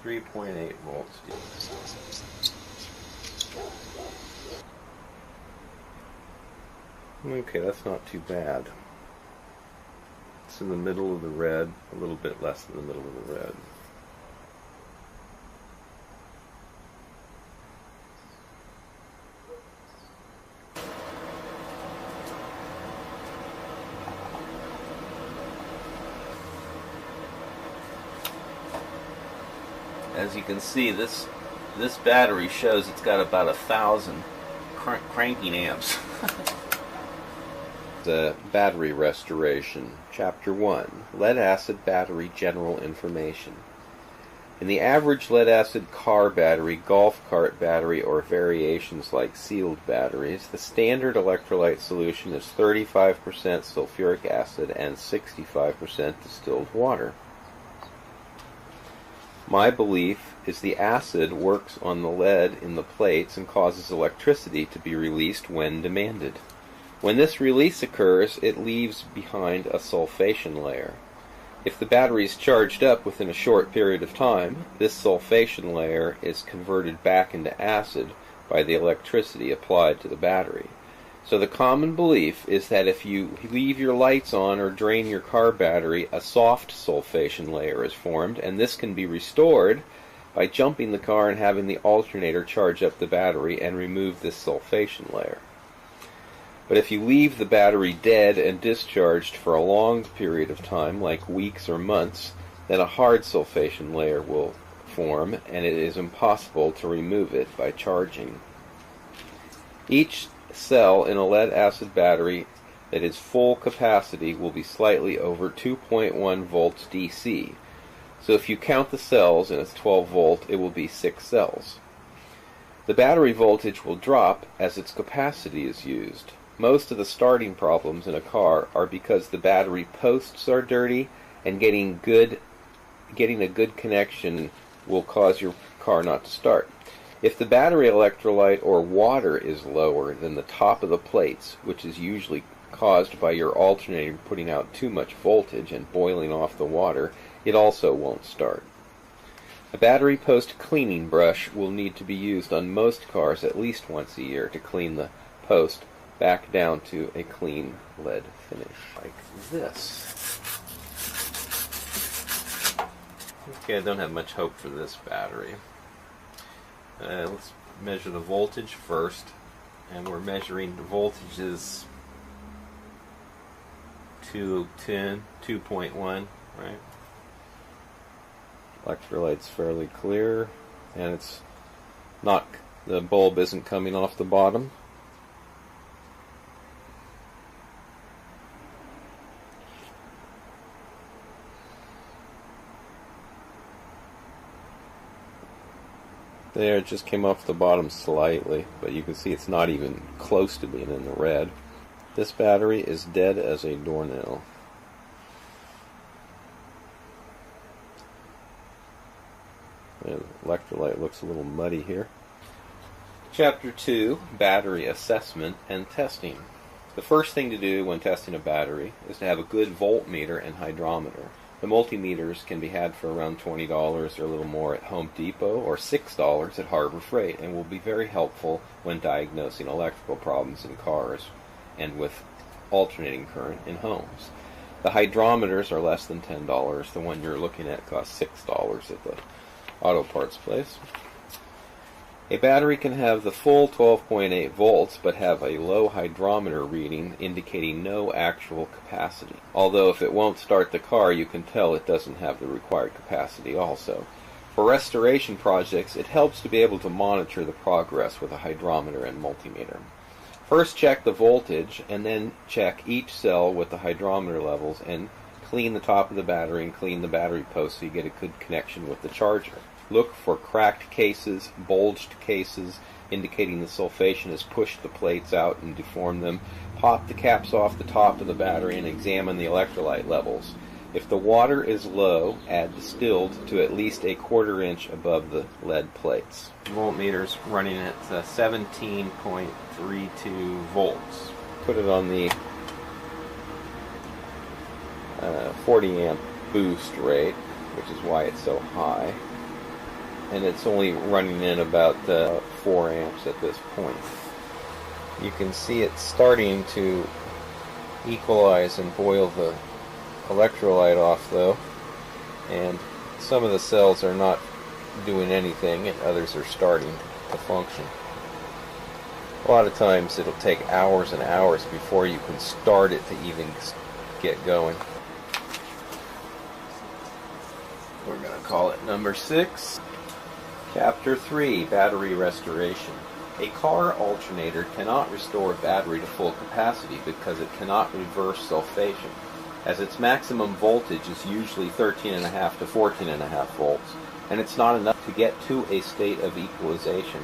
3.8 volts. Okay, that's not too bad. It's in the middle of the red, a little bit less than the middle of the red. As you can see, this battery shows it's got about 1,000 cranking amps. The battery restoration. Chapter 1. Lead-acid battery general information. In the average lead-acid car battery, golf cart battery, or variations like sealed batteries, the standard electrolyte solution is 35% sulfuric acid and 65% distilled water. My belief is the acid works on the lead in the plates and causes electricity to be released when demanded. When this release occurs, it leaves behind a sulfation layer. If the battery is charged up within a short period of time, this sulfation layer is converted back into acid by the electricity applied to the battery. So the common belief is that if you leave your lights on or drain your car battery, a soft sulfation layer is formed, and this can be restored by jumping the car and having the alternator charge up the battery and remove this sulfation layer. But if you leave the battery dead and discharged for a long period of time, like weeks or months, then a hard sulfation layer will form, and it is impossible to remove it by charging. Each cell in a lead-acid battery that is full capacity will be slightly over 2.1 volts DC. So if you count the cells and it's 12 volt, it will be 6 cells. The battery voltage will drop as its capacity is used. Most of the starting problems in a car are because the battery posts are dirty, and getting a good connection will cause your car not to start. If the battery electrolyte or water is lower than the top of the plates, which is usually caused by your alternator putting out too much voltage and boiling off the water, it also won't start. A battery post cleaning brush will need to be used on most cars at least once a year to clean the post back down to a clean lead finish, like this. Okay, I don't have much hope for this battery. Let's measure the voltage first, and we're measuring the voltages 210, 2.1, right? Electrolyte's fairly clear, and it's not, the bulb isn't coming off the bottom. There, it just came off the bottom slightly, but you can see it's not even close to being in the red. This battery is dead as a doornail. The electrolyte looks a little muddy here. Chapter 2, Battery Assessment and Testing. The first thing to do when testing a battery is to have a good voltmeter and hydrometer. The multimeters can be had for around $20 or a little more at Home Depot, or $6 at Harbor Freight, and will be very helpful when diagnosing electrical problems in cars and with alternating current in homes. The hydrometers are less than $10. The one you're looking at costs $6 at the auto parts place. A battery can have the full 12.8 volts but have a low hydrometer reading indicating no actual capacity. Although if it won't start the car, you can tell it doesn't have the required capacity also. For restoration projects, it helps to be able to monitor the progress with a hydrometer and multimeter. First check the voltage, and then check each cell with the hydrometer levels, and clean the top of the battery and clean the battery post so you get a good connection with the charger. Look for cracked cases, bulged cases, indicating the sulfation has pushed the plates out and deformed them. Pop the caps off the top of the battery and examine the electrolyte levels. If the water is low, add distilled to at least a 1/4 inch above the lead plates. Voltmeter's running at 17.32 volts. Put it on the 40 amp boost rate, which is why it's so high. and it's only running in about 4 amps at this point. You can see it starting to equalize and boil the electrolyte off though, and some of the cells are not doing anything and others are starting to function. A lot of times it'll take hours and hours before you can start it to even get going. We're going to call it number 6. Chapter 3, Battery Restoration. A car alternator cannot restore a battery to full capacity because it cannot reverse sulfation, as its maximum voltage is usually 13.5 to 14.5 volts, and it's not enough to get to a state of equalization,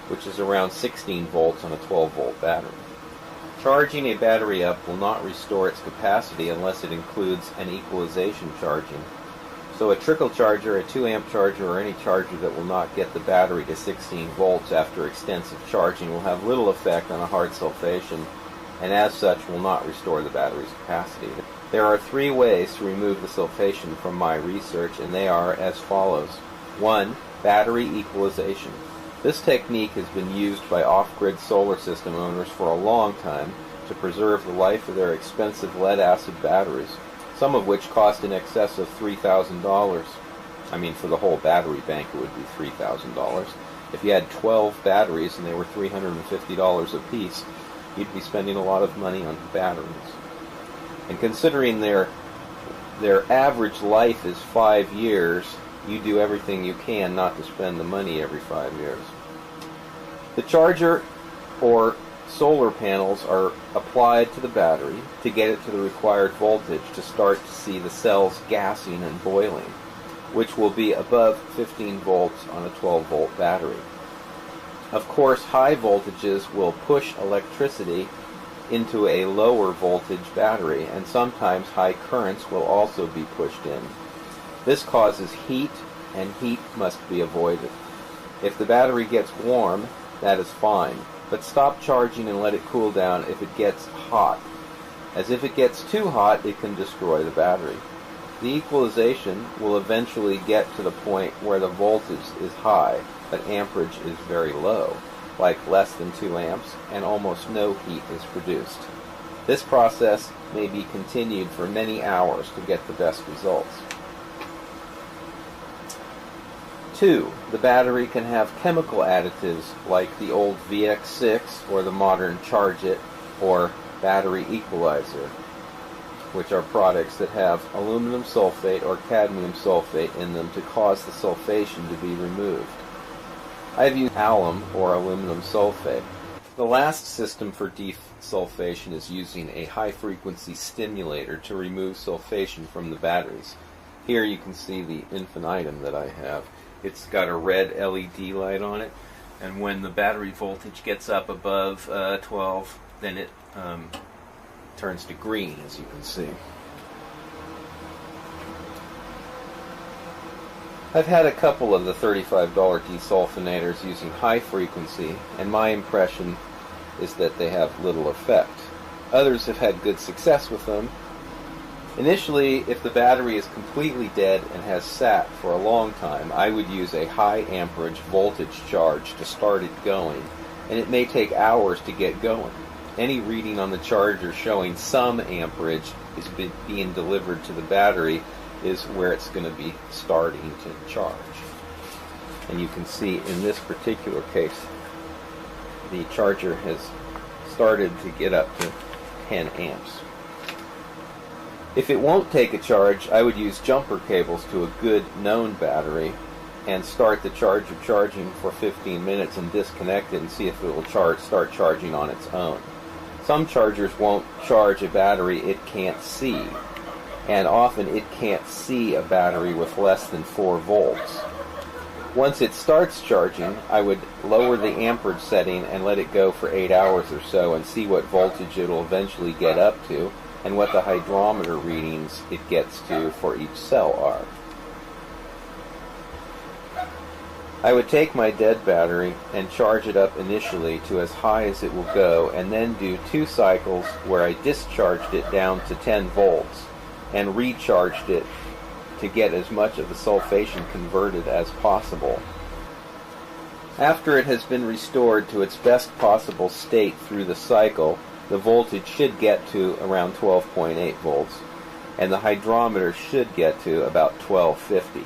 which is around 16 volts on a 12-volt battery. Charging a battery up will not restore its capacity unless it includes an equalization charging. So a trickle charger, a 2-amp charger, or any charger that will not get the battery to 16 volts after extensive charging will have little effect on a hard sulfation, and as such will not restore the battery's capacity. There are 3 ways to remove the sulfation from my research, and they are as follows. 1. Battery equalization. This technique has been used by off-grid solar system owners for a long time to preserve the life of their expensive lead-acid batteries, some of which cost in excess of $3,000. I mean, for the whole battery bank it would be $3,000. If you had 12 batteries and they were $350 a piece, you'd be spending a lot of money on batteries. And considering their average life is 5 years, you do everything you can not to spend the money every 5 years. The charger or solar panels are applied to the battery to get it to the required voltage to start to see the cells gassing and boiling, which will be above 15 volts on a 12-volt battery. Of course, high voltages will push electricity into a lower voltage battery, and sometimes high currents will also be pushed in. This causes heat, and heat must be avoided. If the battery gets warm, that is fine, but stop charging and let it cool down if it gets hot, as if it gets too hot it can destroy the battery. The equalization will eventually get to the point where the voltage is high, but amperage is very low, like less than 2 amps, and almost no heat is produced. This process may be continued for many hours to get the best results. 2. The battery can have chemical additives like the old VX6 or the modern Charge It or battery equalizer, which are products that have aluminum sulfate or cadmium sulfate in them to cause the sulfation to be removed. I've used alum or aluminum sulfate. The last system for desulfation is using a high-frequency stimulator to remove sulfation from the batteries. Here you can see the infinitum that I have. It's got a red LED light on it, and when the battery voltage gets up above 12, then it turns to green, as you can see. I've had a couple of the $35 desulfonators using high frequency, and my impression is that they have little effect. Others have had good success with them. Initially, if the battery is completely dead and has sat for a long time, I would use a high amperage voltage charge to start it going, and it may take hours to get going. Any reading on the charger showing some amperage is being delivered to the battery is where it's going to be starting to charge. And you can see in this particular case, the charger has started to get up to 10 amps. If it won't take a charge, I would use jumper cables to a good known battery and start the charger charging for 15 minutes and disconnect it and see if it will start charging on its own. Some chargers won't charge a battery it can't see, and often it can't see a battery with less than 4 volts. Once it starts charging, I would lower the amperage setting and let it go for 8 hours or so and see what voltage it will eventually get up to and what the hydrometer readings it gets to for each cell are. I would take my dead battery and charge it up initially to as high as it will go, and then do 2 cycles where I discharged it down to 10 volts and recharged it to get as much of the sulfation converted as possible. After it has been restored to its best possible state through the cycle, the voltage should get to around 12.8 volts, and the hydrometer should get to about 1250.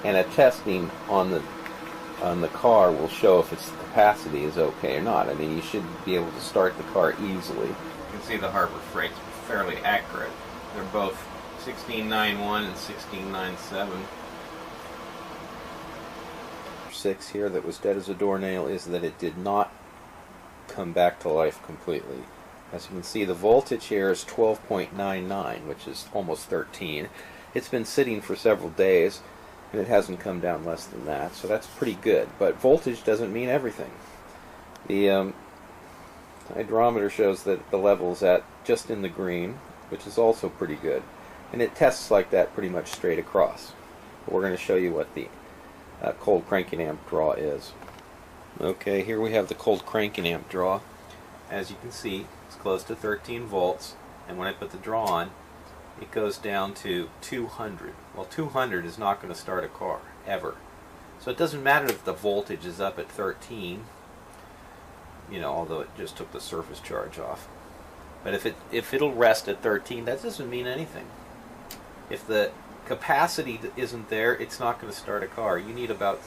And a testing on the car will show if its capacity is okay or not. I mean, you should be able to start the car easily. You can see the Harbor Freight's fairly accurate. They're both 1691 and 1697. 6 here that was dead as a doornail is that it did not come back to life completely. As you can see, the voltage here is 12.99, which is almost 13. It's been sitting for several days, and it hasn't come down less than that, so that's pretty good. But voltage doesn't mean everything. The hydrometer shows that the level's at just in the green, which is also pretty good. And it tests like that pretty much straight across. But we're going to show you what the cold cranking amp draw is. Okay, here we have the cold cranking amp draw. As you can see, it's close to 13 volts, and when I put the draw on, it goes down to 200. Well, 200 is not going to start a car, ever. So it doesn't matter if the voltage is up at 13, you know, although it just took the surface charge off. But if it'll rest at 13, that doesn't mean anything. If the capacity isn't there, it's not going to start a car. You need about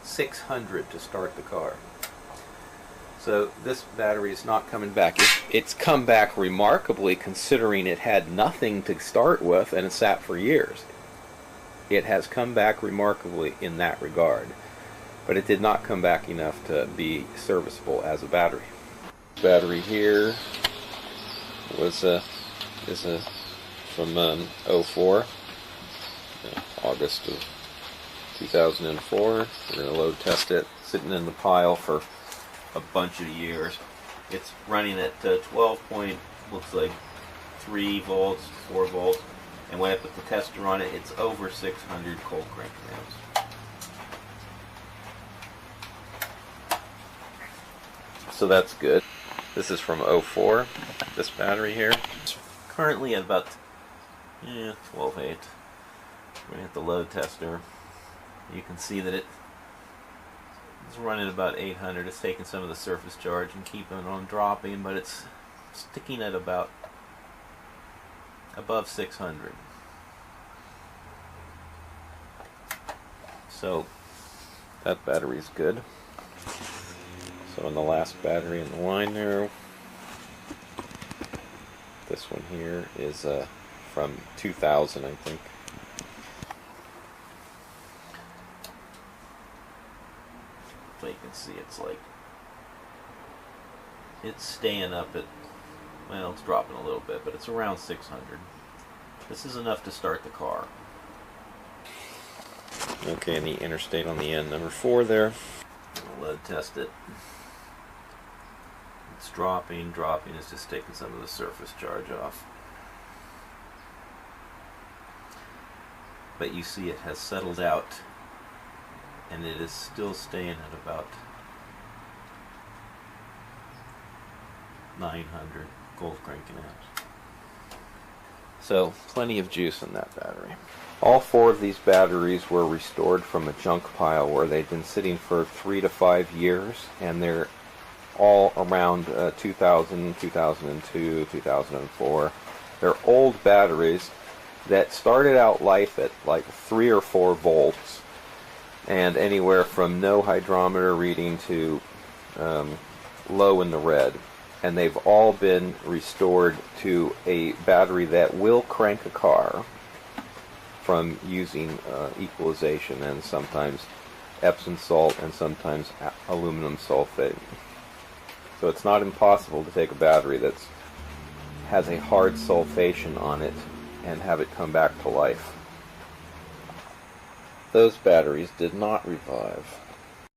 600 to start the car. So this battery is not coming back. It's come back remarkably, considering it had nothing to start with and it sat for years. It has come back remarkably in that regard, but it did not come back enough to be serviceable as a battery. Battery here was from 04, August of 2004. We're going to load test it, sitting in the pile for a bunch of years. It's running at 12 point, looks like 3 volts, 4 volts, and when I put the tester on it, it's over 600 cold crank amps. So that's good. This is from 04, this battery here. It's currently at about 12.8. We're going to hit the load tester. You can see that it's running about 800. It's taking some of the surface charge and keeping it on dropping, but it's sticking at about above 600. So that battery's good. So in the last battery in the line there, this one here is from 2000, I think. So you can see it's staying up at, well, it's dropping a little bit, but it's around 600. This is enough to start the car. Okay, and the interstate on the end, number 4 there. I'll load test it. It's dropping, it's just taking some of the surface charge off. But you see it has settled out, and it is still staying at about 900 cold cranking amps. So plenty of juice in that battery. All 4 of these batteries were restored from a junk pile where they'd been sitting for 3 to 5 years, and they're all around 2000, 2002, 2004. They're old batteries that started out life at like 3 or 4 volts, and anywhere from no hydrometer reading to low in the red. And they've all been restored to a battery that will crank a car from using equalization and sometimes Epsom salt and sometimes aluminum sulfate. So it's not impossible to take a battery that has a hard sulfation on it and have it come back to life. Those batteries did not revive.